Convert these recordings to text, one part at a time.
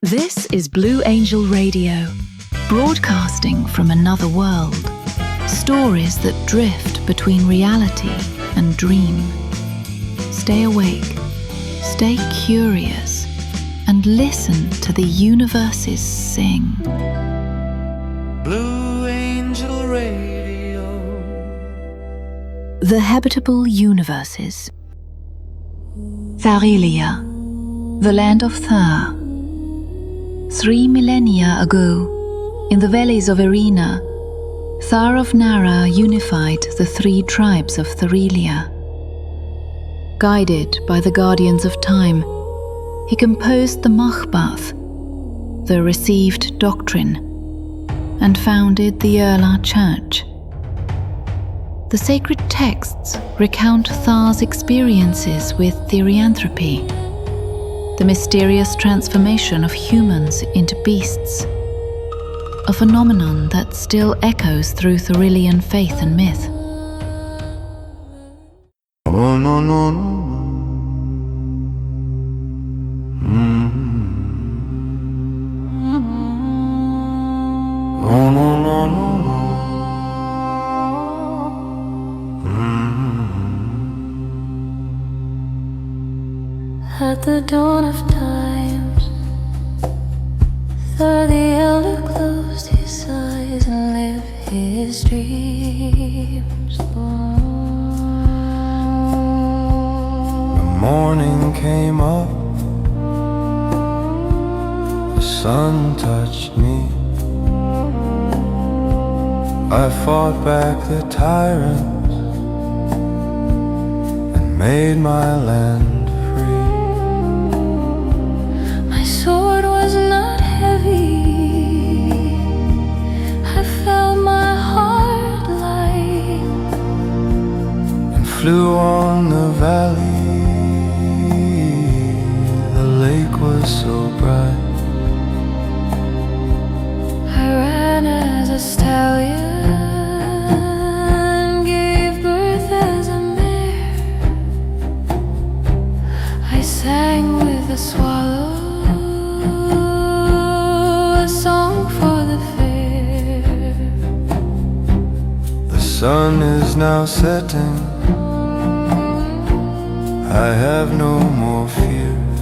This is Blue Angel Radio, broadcasting from another world. Stories that drift between reality and dream. Stay awake, stay curious, and listen to the universes sing. Blue Angel Radio. The habitable universes. Tharelia, the land of Thar. 3 millennia ago, in the valleys of Erlah, Thar of Nara unified the 3 tribes of Tharelia. Guided by the guardians of time, he composed the Makhbath, the received doctrine, and founded the Erlah church. The sacred texts recount Thar's experiences with therianthropy, the mysterious transformation of humans into beasts, a phenomenon that still echoes through Tharelian faith and myth. Oh no no no. Oh no no no. At the dawn of times, Thar the Elder closed his eyes and lived his dreams. The morning came up, the sun touched me. I fought back the tyrants and made my land. My sword was not heavy, I felt my heart light, and flew on the valley. The lake was so bright. I ran as a stallion, gave birth as a mare. I sang with a swallow, the sun is now setting. I have no more fears,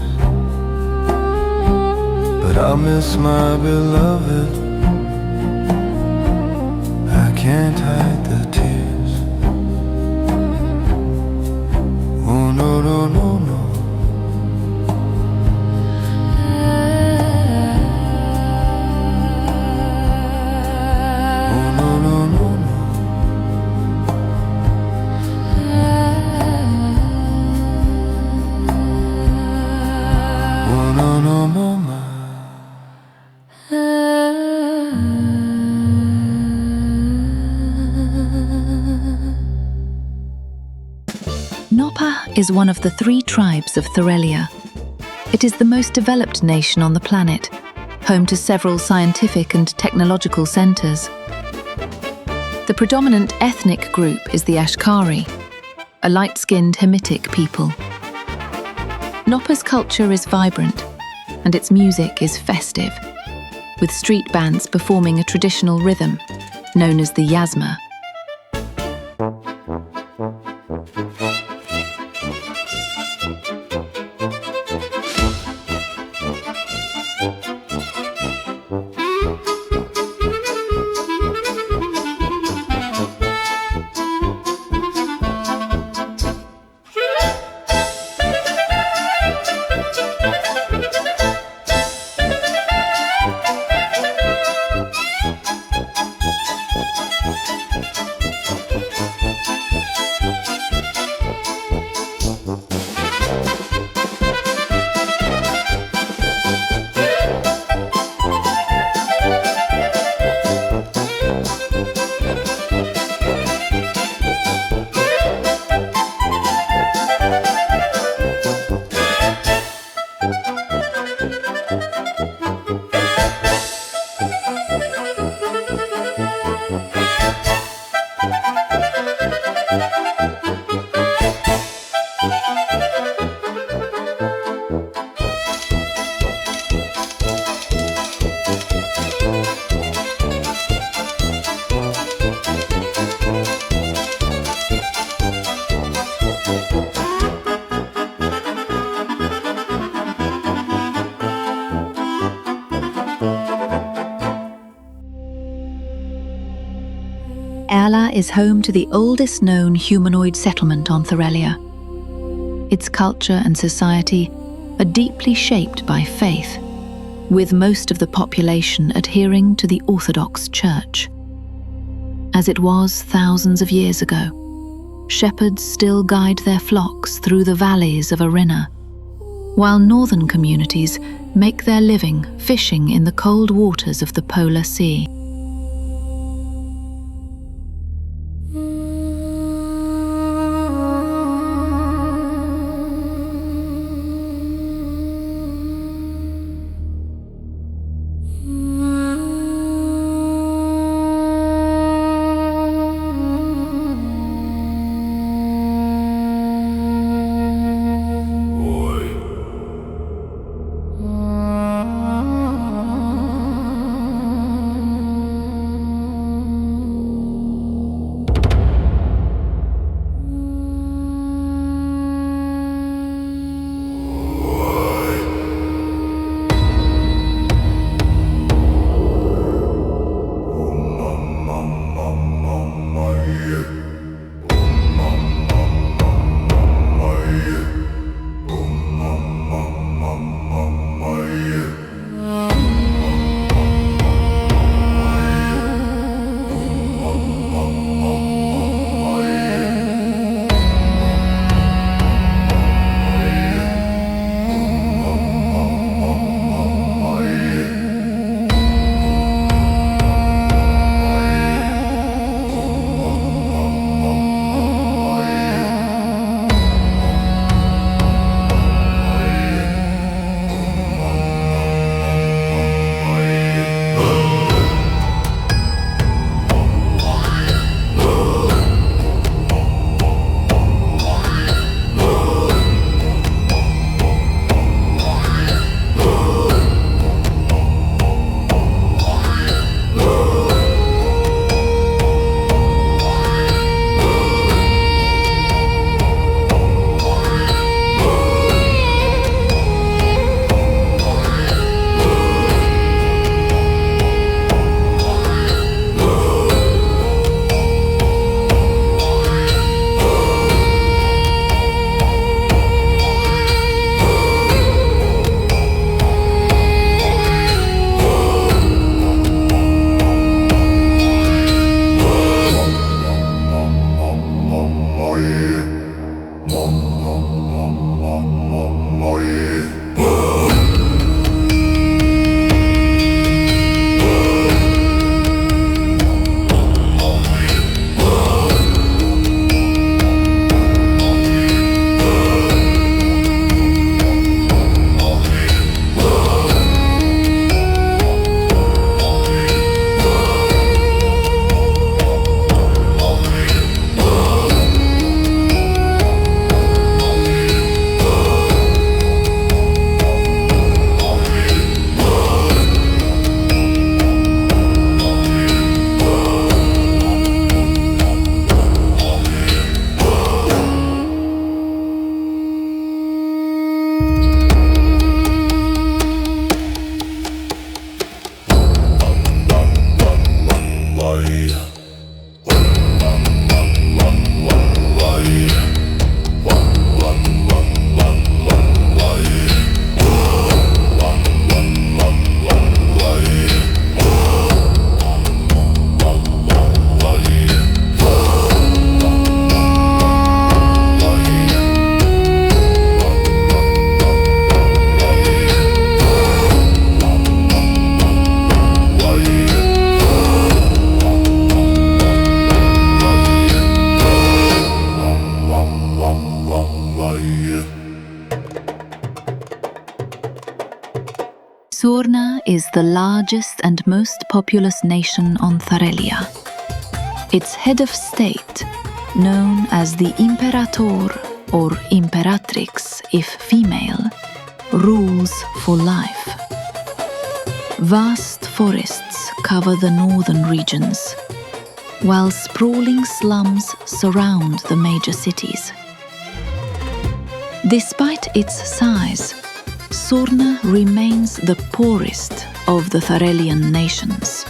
but I'll miss my beloved. I can't hide the tears. Oh no no no no. Nopah is one of the 3 tribes of Tharelia. It is the most developed nation on the planet, home to several scientific and technological centers. The predominant ethnic group is the Ashkari, a light-skinned Hamitic people. Nopah's culture is vibrant, and its music is festive, with street bands performing a traditional rhythm known as the yasma. is home to the oldest known humanoid settlement on Tharelia. Its culture and society are deeply shaped by faith, with most of the population adhering to the Orthodox Church. As it was thousands of years ago, shepherds still guide their flocks through the valleys of Erlah, while northern communities make their living fishing in the cold waters of the Polar Sea. Surnah is the largest and most populous nation on Tharelia. Its head of state, known as the Imperator or Imperatrix if female, rules for life. Vast forests cover the northern regions, while sprawling slums surround the major cities. Despite its size, Surnah remains the poorest of the Tharelian nations.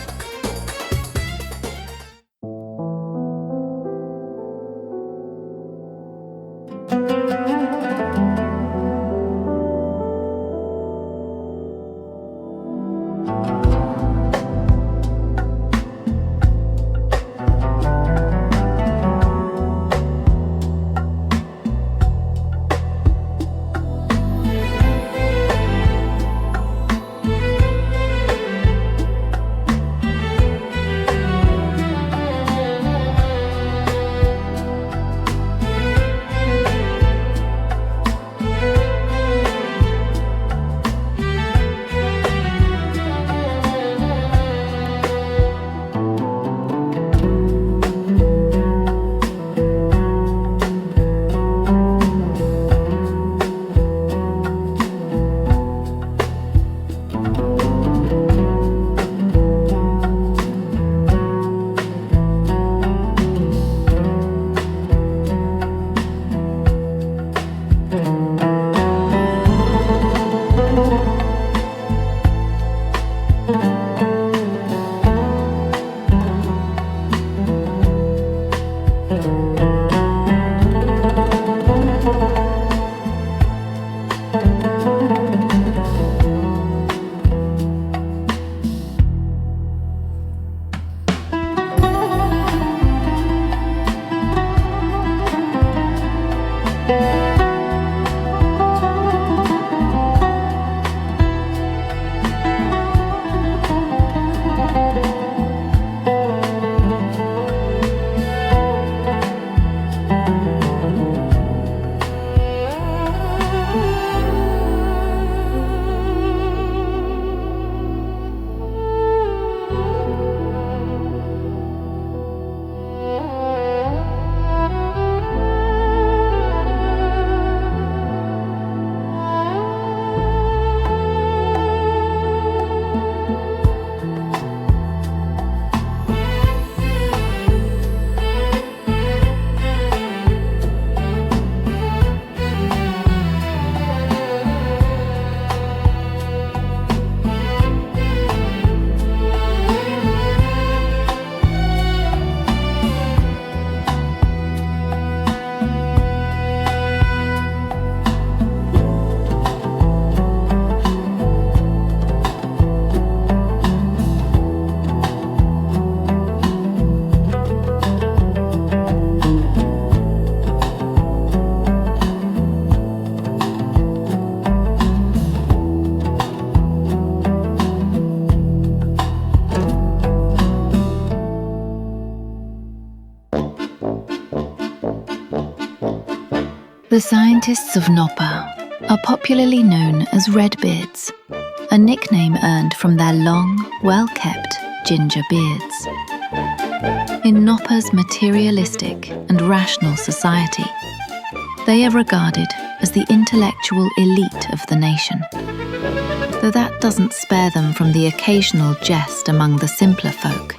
The scientists of Nopah are popularly known as Redbeards, a nickname earned from their long, well-kept ginger beards. In Nopah's materialistic and rational society, they are regarded as the intellectual elite of the nation, though that doesn't spare them from the occasional jest among the simpler folk.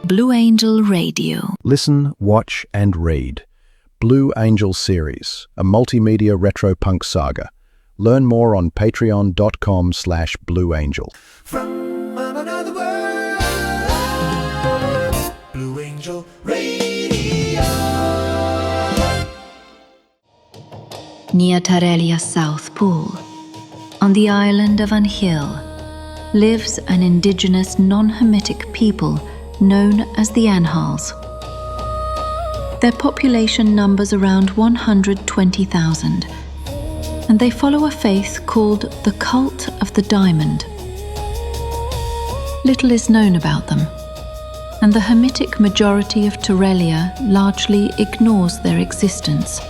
Blue Angel Radio. Listen, watch and read. Blue Angel Series, a multimedia retro punk saga. Learn more on patreon.com/blueangel. From another world, Blue Angel Radio. Near Tharelia's South Pool, on the island of Anhil, lives an indigenous non-Hamitic people known as the Anhils. Their population numbers around 120,000, and they follow a faith called the Cult of the Diamond. Little is known about them, and the Hamitic majority of Tharelia largely ignores their existence.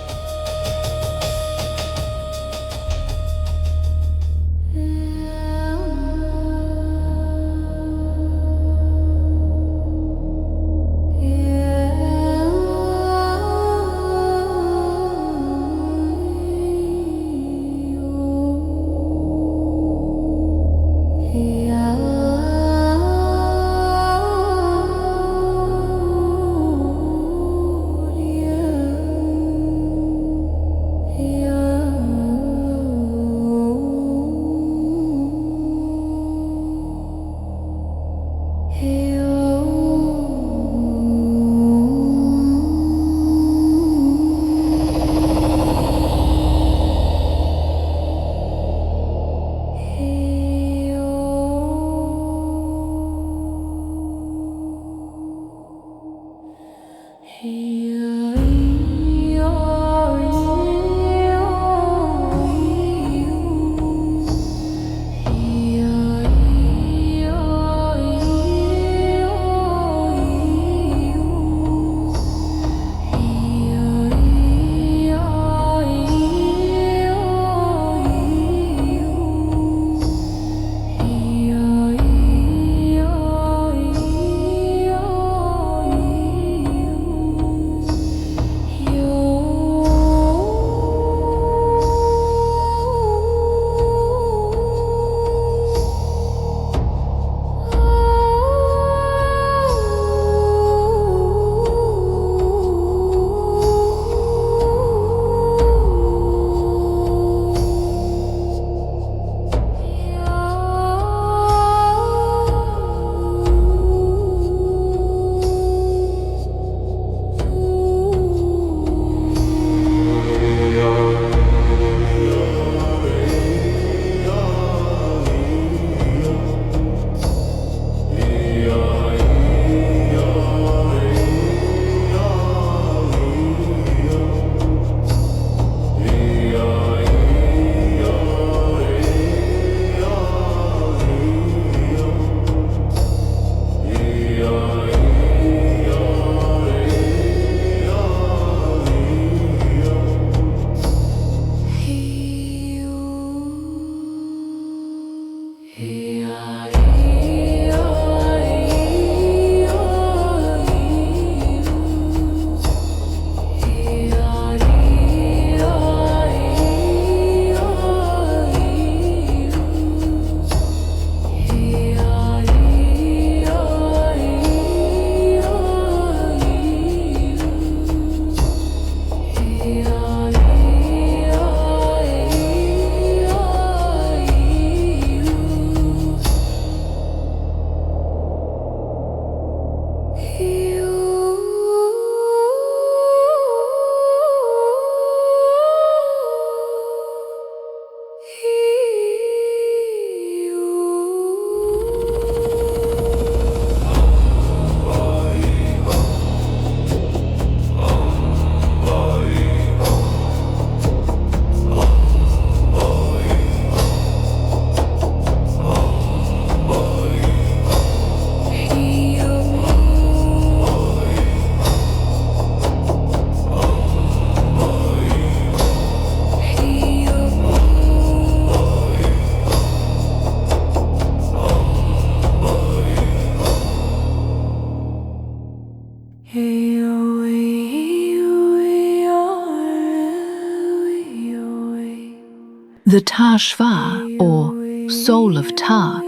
The Thar Shvar, or Soul of Thar,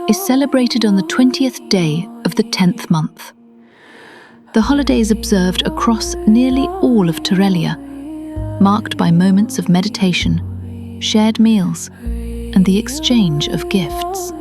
is celebrated on the 20th day of the 10th month. The holiday is observed across nearly all of Tharelia, marked by moments of meditation, shared meals, and the exchange of gifts.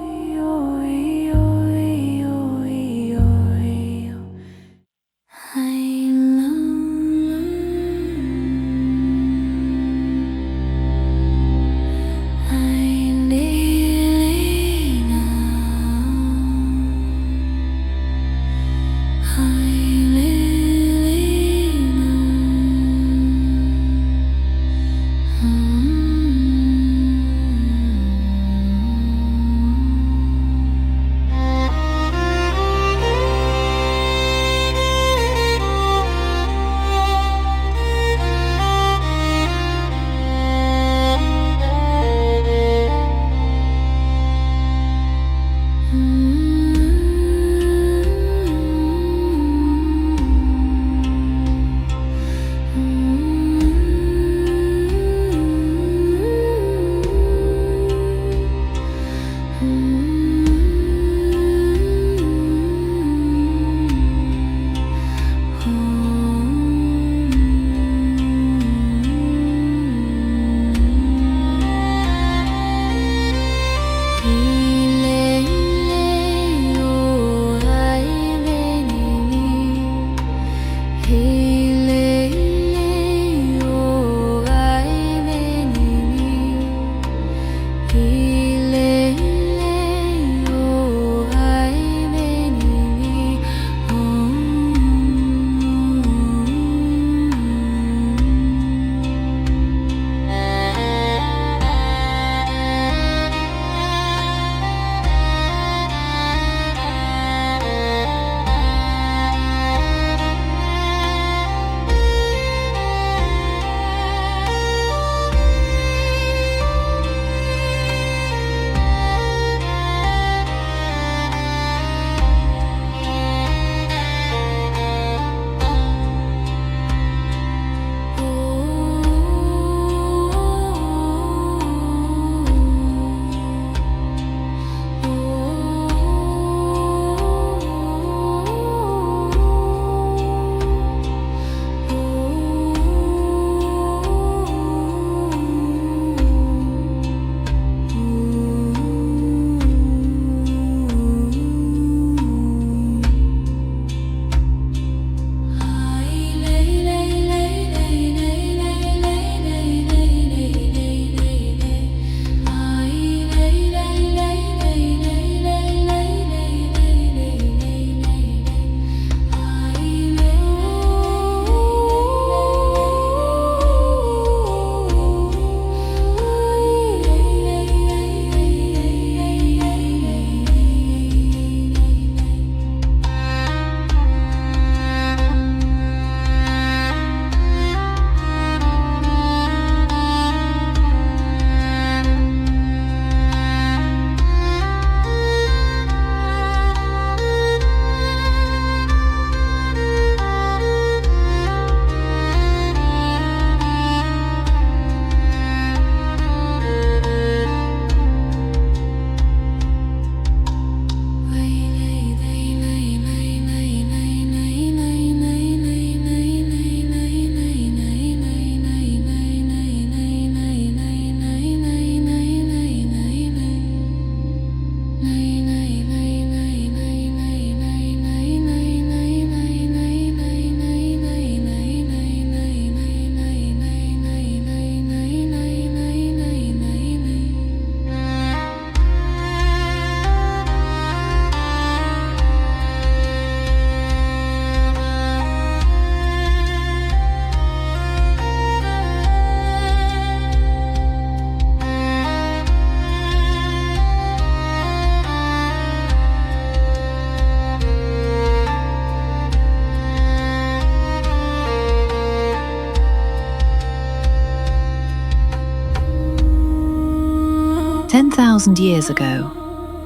10,000 years ago,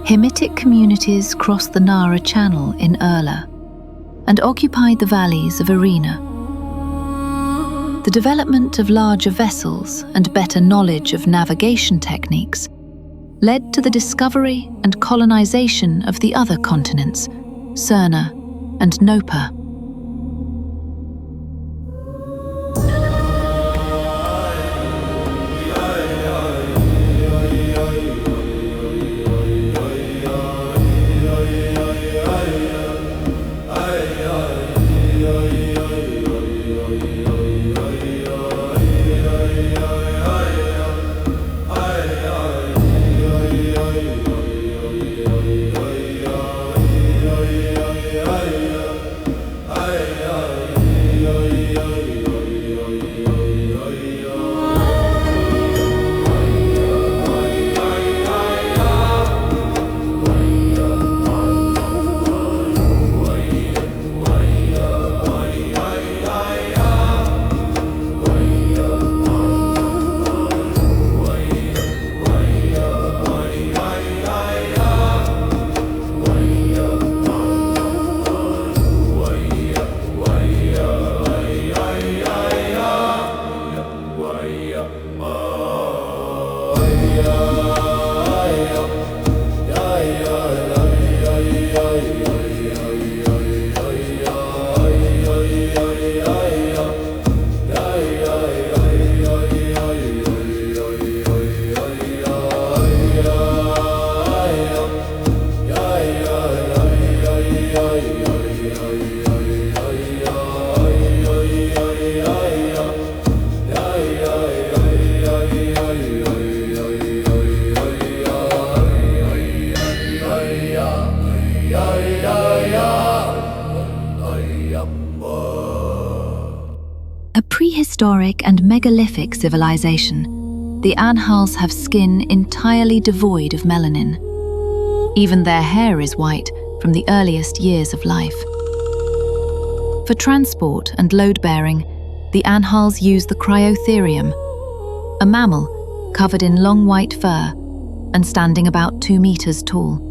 Hamitic communities crossed the Nara Channel in Erlah and occupied the valleys of Arena. The development of larger vessels and better knowledge of navigation techniques led to the discovery and colonization of the other continents, Surnah and Nopah. A prehistoric and megalithic civilization, the Anhils have skin entirely devoid of melanin. Even their hair is white from the earliest years of life. For transport and load-bearing, the Anhils use the cryotherium, a mammal covered in long white fur and standing about 2 meters tall.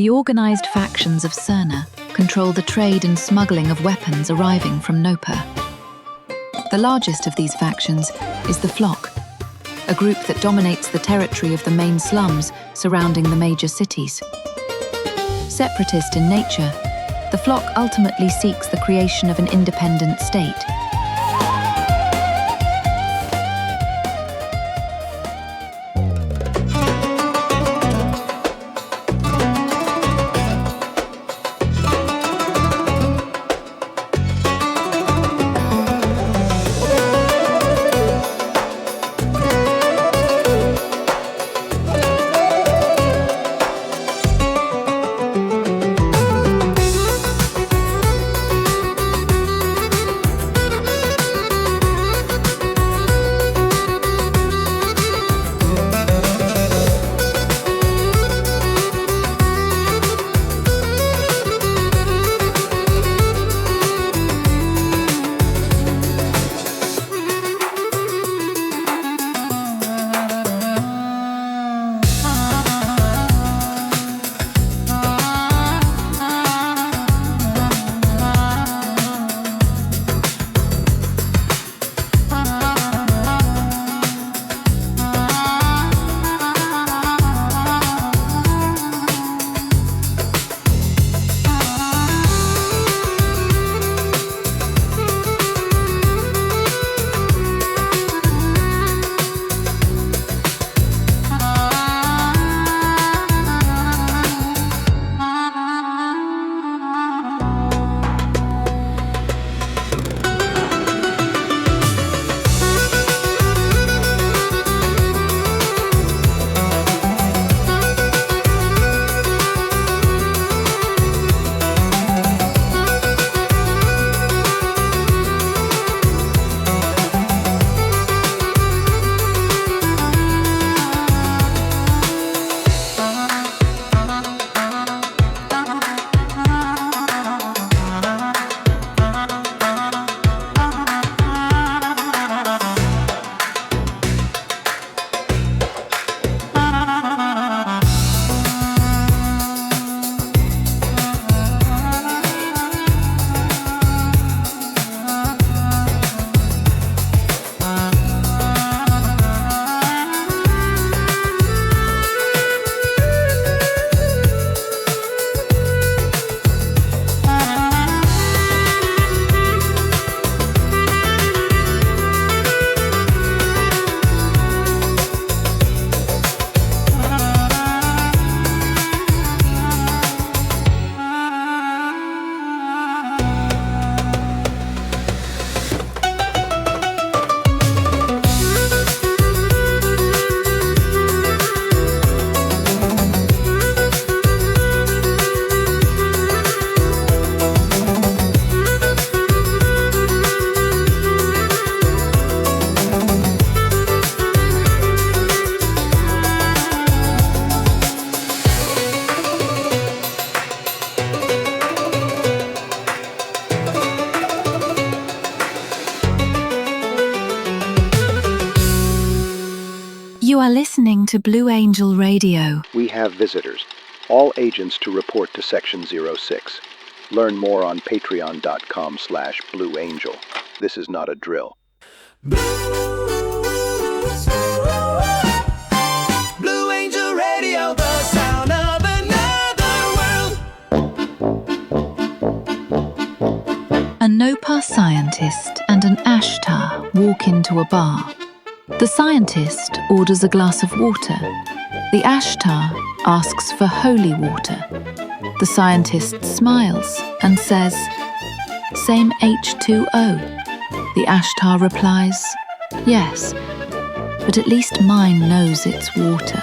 The organized factions of Surnah control the trade and smuggling of weapons arriving from Nopah. The largest of these factions is the Flock, a group that dominates the territory of the main slums surrounding the major cities. Separatist in nature, the Flock ultimately seeks the creation of an independent state. You are listening to Blue Angel Radio. We have visitors. All agents to report to Section 06. Learn more on patreon.com/blueangel. This is not a drill. Blue Angel Radio, the sound of another world. A Nopah scientist and an Ashtar walk into a bar. The scientist orders a glass of water. The Ashtar asks for holy water. The scientist smiles and says, "Same H2O." The Ashtar replies, "Yes, but at least mine knows it's water."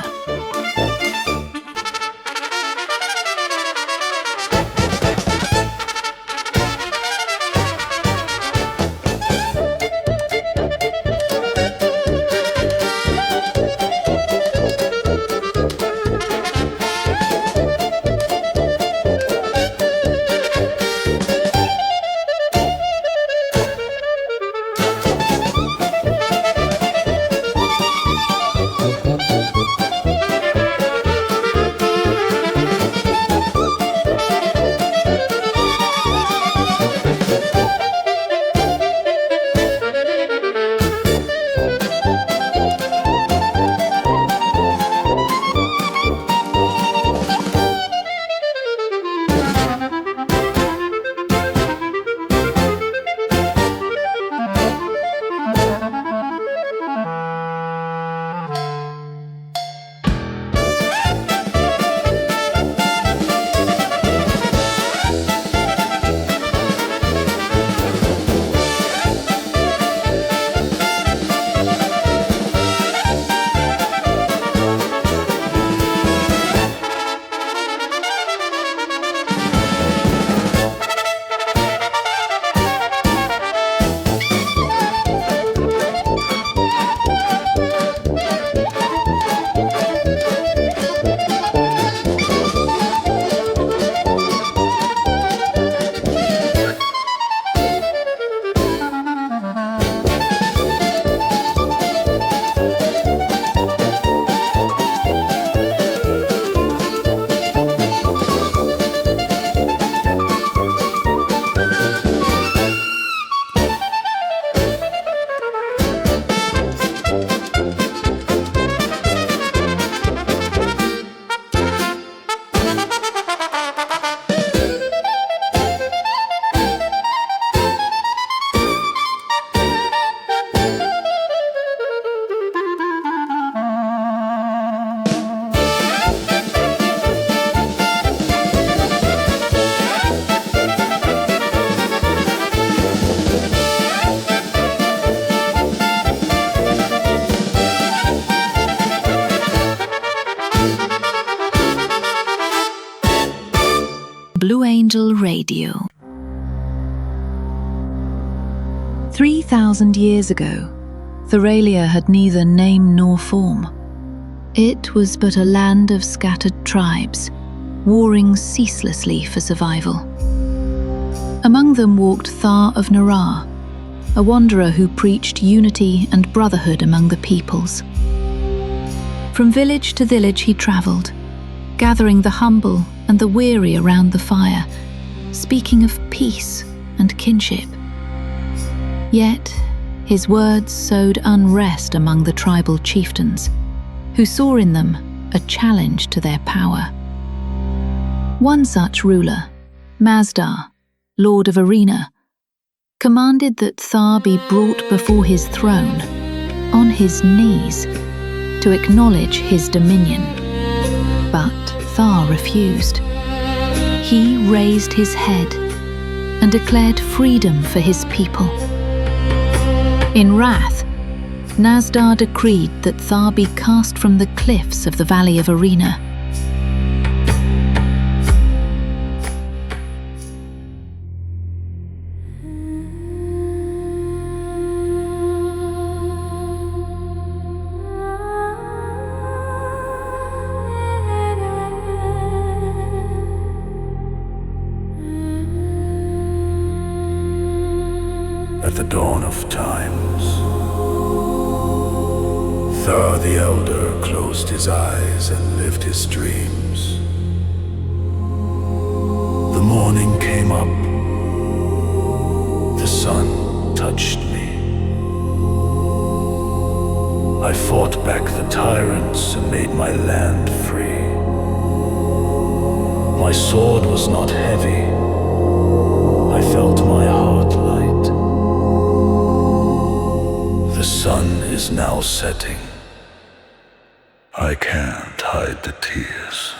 Blue Angel Radio. 3,000 years ago, Tharelia had neither name nor form. It was but a land of scattered tribes, warring ceaselessly for survival. Among them walked Thar of Nerah, a wanderer who preached unity and brotherhood among the peoples. From village to village he travelled, gathering the humble and the weary around the fire, speaking of peace and kinship. Yet, his words sowed unrest among the tribal chieftains, who saw in them a challenge to their power. One such ruler, Mazdar, Lord of Arena, commanded that Thar be brought before his throne, on his knees, to acknowledge his dominion. But Thar refused. He raised his head and declared freedom for his people. In wrath, Mazdar decreed that Thar be cast from the cliffs of the Valley of Arena. At the dawn of times, Thar the Elder closed his eyes and lived his dreams. The morning came up, the sun touched me. I fought back the tyrants and made my land free. My sword was not heavy, I felt my heart light. The sun is now setting. I can't hide the tears.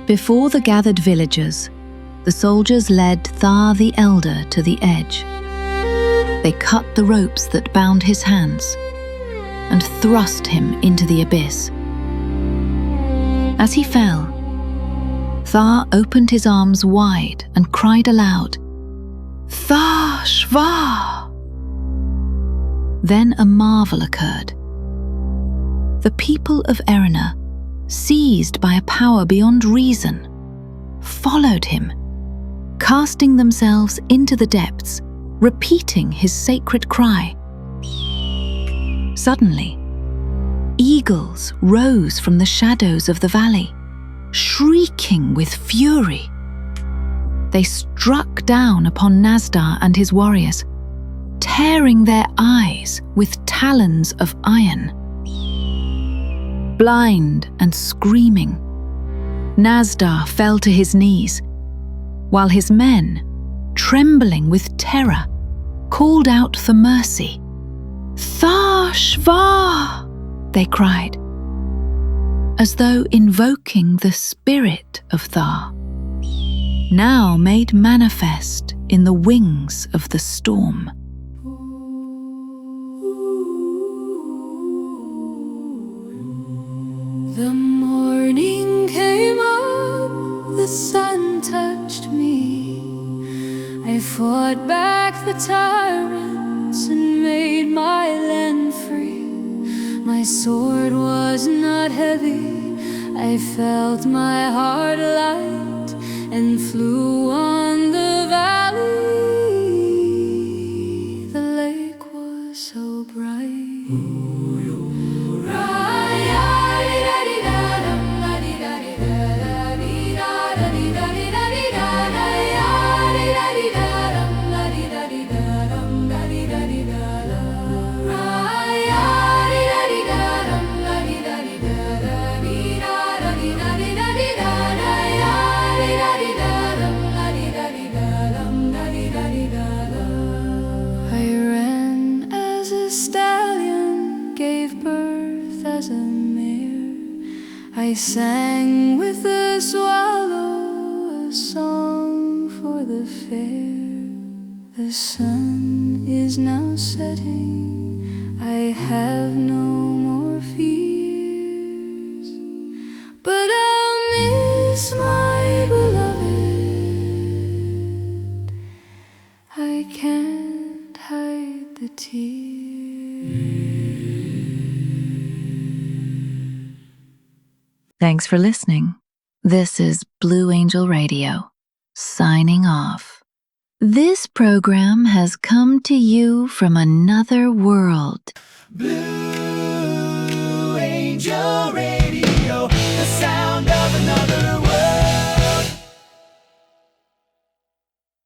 Before the gathered villagers, the soldiers led Thar the Elder to the edge. They cut the ropes that bound his hands and thrust him into the abyss. As he fell, Thar opened his arms wide and cried aloud, "Thar Shvar!" Then a marvel occurred. The people of Erlah, seized by a power beyond reason, followed him, casting themselves into the depths, repeating his sacred cry. Suddenly, eagles rose from the shadows of the valley, shrieking with fury. They struck down upon Mazdar and his warriors, tearing their eyes with talons of iron. Blind and screaming, Mazdar fell to his knees, while his men, trembling with terror, called out for mercy. "Thar Shvar!" they cried, as though invoking the spirit of Thar. now made manifest in the wings of the storm. The morning came up, the sun touched me. I fought back the tyrants and made my land free. My sword was not heavy, I felt my heart light and flew on the valley. The lake was so bright. I sang with the swallow a song for the fair. The sun is now setting, I have no more fears, but I'll miss my beloved. I can't hide the tears. Thanks for listening. This is Blue Angel Radio, signing off. This program has come to you from another world. Blue